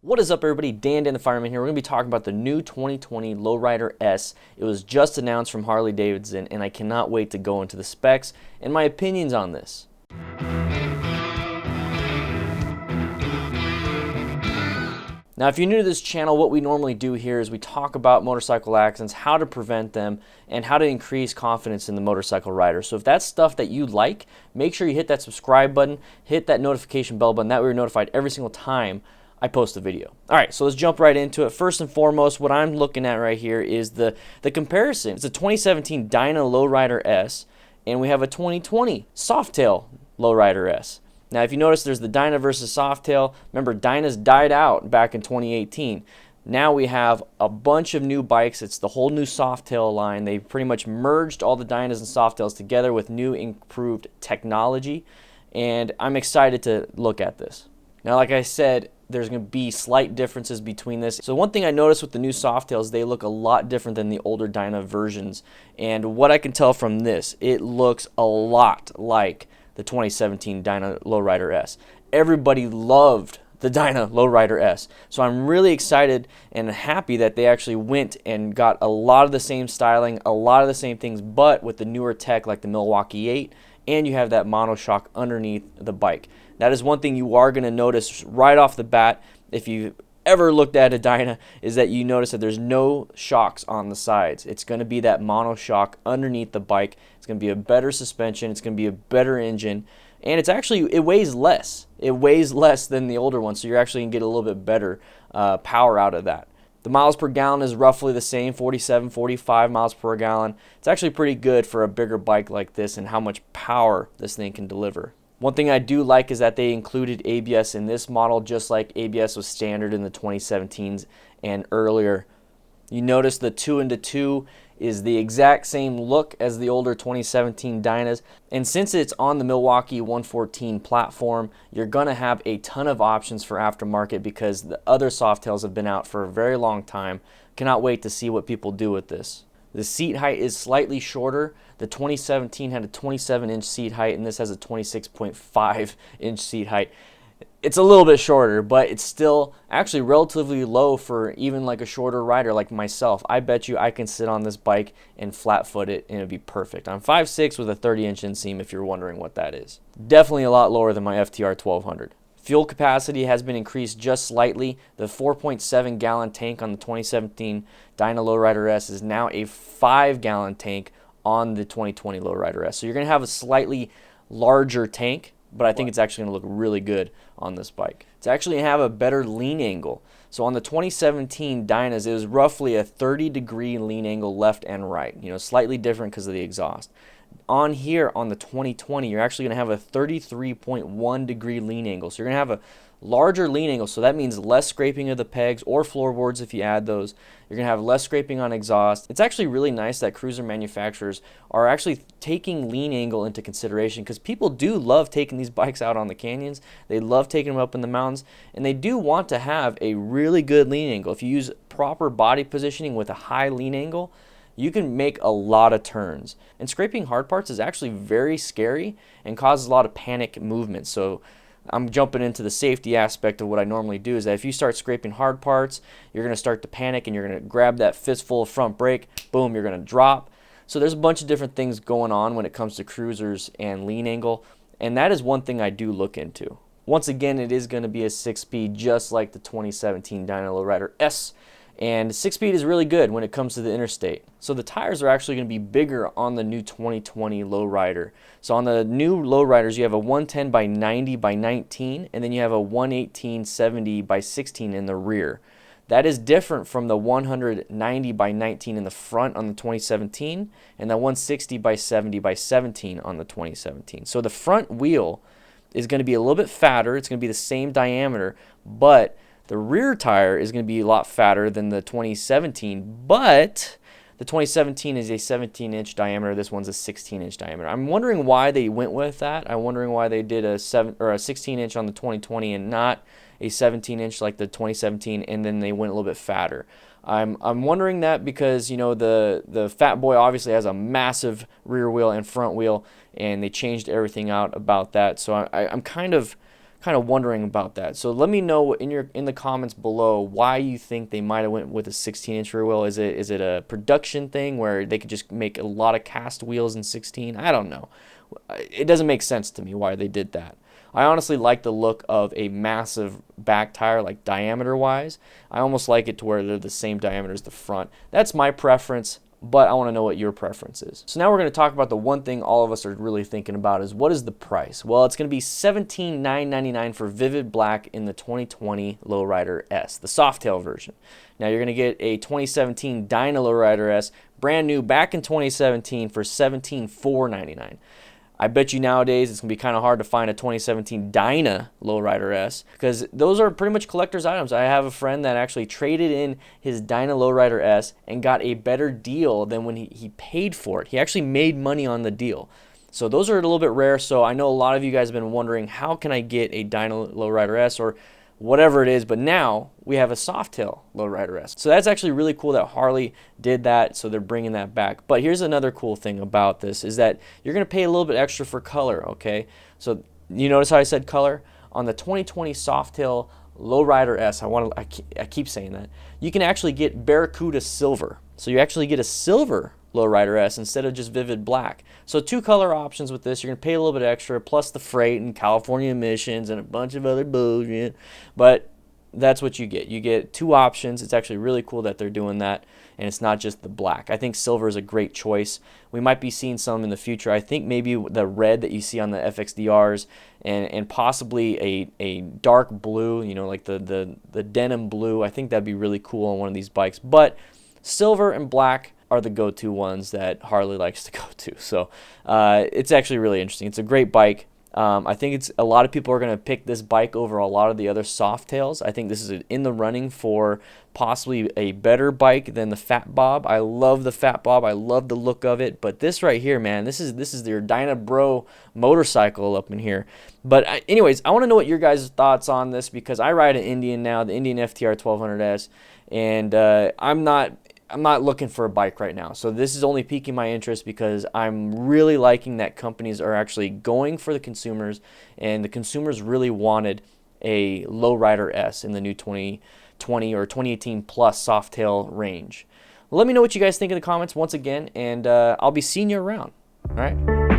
What is up, everybody? DanDanTheFireman here. We're going to be talking about the new 2020 Lowrider S. It was just announced from Harley Davidson, and I cannot wait to go into the specs and my opinions on this. Now, if you're new to this channel, what we normally do here is we talk about motorcycle accidents, how to prevent them, and how to increase confidence in the motorcycle rider. So if that's stuff that you like, make sure you hit that subscribe button, hit that notification bell button, that way you're notified every single time I post a video. All right, so let's jump right into it. First and foremost, what I'm looking at right here is the comparison. It's a 2017 Dyna Lowrider S, and we have a 2020 Softail Lowrider S. Now, if you notice, there's the Dyna versus Softail. Remember, Dyna's died out back in 2018. Now we have a bunch of new bikes. It's the whole new Softail line. They pretty much merged all the Dynas and Softails together with new improved technology, and I'm excited to look at this. Now, like I said, there's going to be slight differences between this. So one thing I noticed with the new Softails, they look a lot different than the older Dyna versions. And what I can tell from this, it looks a lot like the 2017 Dyna Lowrider S. Everybody loved the Dyna Lowrider S. So I'm really excited and happy that they actually went and got a lot of the same styling, a lot of the same things, but with the newer tech like the Milwaukee-Eight, and you have that monoshock underneath the bike. That is one thing you are going to notice right off the bat if you've ever looked at a Dyna, is that you notice that there's no shocks on the sides. It's going to be that monoshock underneath the bike. It's going to be a better suspension. It's going to be a better engine. And it's actually, it weighs less. It weighs less than the older one, so you're actually going to get a little bit better power out of that. The miles per gallon is roughly the same, 47, 45 miles per gallon. It's actually pretty good for a bigger bike like this and how much power this thing can deliver. One thing I do like is that they included ABS in this model, just like ABS was standard in the 2017s and earlier. You notice the 2-into-2 is the exact same look as the older 2017 Dynas, and since it's on the Milwaukee 114 platform, you're going to have a ton of options for aftermarket because the other Softails have been out for a very long time. Cannot wait to see what people do with this. The seat height is slightly shorter. The 2017 had a 27-inch seat height, and this has a 26.5-inch seat height. It's a little bit shorter, but it's still actually relatively low for even like a shorter rider like myself. I bet you I can sit on this bike and flat foot it, and it'd be perfect. I'm 5'6" with a 30-inch inseam, if you're wondering what that is. Definitely a lot lower than my FTR 1200. Fuel capacity has been increased just slightly. The 4.7-gallon tank on the 2017 Dyna Lowrider S is now a 5-gallon tank on the 2020 Lowrider S. So you're going to have a slightly larger tank, but I think it's actually going to look really good on this bike. It's actually going to have a better lean angle. So on the 2017 Dynas, it was roughly a 30-degree lean angle left and right. You know, slightly different because of the exhaust. On here, on the 2020, you're actually going to have a 33.1-degree lean angle. So you're going to have a larger lean angle, so that means less scraping of the pegs or floorboards if you add those. You're going to have less scraping on exhaust. It's actually really nice that cruiser manufacturers are actually taking lean angle into consideration, because people do love taking these bikes out on the canyons. They love taking them up in the mountains, and they do want to have a really good lean angle. If you use proper body positioning with a high lean angle, you can make a lot of turns. And scraping hard parts is actually very scary and causes a lot of panic movement. So I'm jumping into the safety aspect of what I normally do, is that if you start scraping hard parts, you're going to start to panic and you're going to grab that fistful of front brake, boom, you're going to drop. So there's a bunch of different things going on when it comes to cruisers and lean angle, and that is one thing I do look into. Once again, it is going to be a 6-speed just like the 2017 Dyna Lowrider S. And 6-speed is really good when it comes to the interstate. So the tires are actually going to be bigger on the new 2020 Lowrider. So on the new Lowriders, you have a 110 by 90 by 19, and then you have a 118 70 by 16 in the rear. That is different from the 190 by 19 in the front on the 2017, and the 160 by 70 by 17 on the 2017. So the front wheel is going to be a little bit fatter. It's going to be the same diameter, but the rear tire is going to be a lot fatter than the 2017, but the 2017 is a 17-inch diameter. This one's a 16-inch diameter. I'm wondering why they went with that. I'm wondering why they did a 16-inch on the 2020 and not a 17-inch like the 2017, and then they went a little bit fatter. I'm wondering that because, you know, the Fat Boy obviously has a massive rear wheel and front wheel, and they changed everything out about that. So I'm kind of kind of wondering about that. So let me know in the comments below why you think they might have went with a 16-inch rear wheel. Is it a production thing where they could just make a lot of cast wheels in 16? I don't know. It doesn't make sense to me why they did that. I honestly like the look of a massive back tire, like diameter wise. I almost like it to where they're the same diameter as the front. That's my preference, but I want to know what your preference is. So now we're going to talk about the one thing all of us are really thinking about is what is the price? Well, it's going to be $17,999 for Vivid Black in the 2020 Lowrider S, the Softail version. Now you're going to get a 2017 Dyna Lowrider S, brand new back in 2017 for $17,499. I bet you nowadays it's going to be kind of hard to find a 2017 Dyna Lowrider S because those are pretty much collector's items. I have a friend that actually traded in his Dyna Lowrider S and got a better deal than when he paid for it. He actually made money on the deal. So those are a little bit rare. So I know a lot of you guys have been wondering, how can I get a Dyna Lowrider S or whatever it is, but now we have a Softail Lowrider S. So that's actually really cool that Harley did that, so they're bringing that back. But here's another cool thing about this is that you're going to pay a little bit extra for color, okay? So you notice how I said color? On the 2020 Softail Lowrider S, I keep saying that, you can actually get Barracuda Silver. So you actually get a silver Lowrider S instead of just Vivid Black. So 2 color options with this. You're going to pay a little bit extra, plus the freight and California emissions and a bunch of other bullshit. But that's what you get. You get 2 options. It's actually really cool that they're doing that, and it's not just the black. I think silver is a great choice. We might be seeing some in the future. I think maybe the red that you see on the FXDRs and possibly a dark blue, you know, like the denim blue. I think that'd be really cool on one of these bikes. But silver and black are the go-to ones that Harley likes to go to. So it's actually really interesting. It's a great bike. I think a lot of people are going to pick this bike over a lot of the other Softails. I think this is in the running for possibly a better bike than the Fat Bob. I love the Fat Bob. I love the look of it. But this right here, man, this is your Dyna Bro motorcycle up in here. But anyways, I want to know what your guys' thoughts on this because I ride an Indian now, the Indian FTR 1200S, and I'm not looking for a bike right now. So this is only piquing my interest because I'm really liking that companies are actually going for the consumers, and the consumers really wanted a Lowrider S in the new 2020 or 2018 plus Softail range. Let me know what you guys think in the comments once again, and I'll be seeing you around. All right.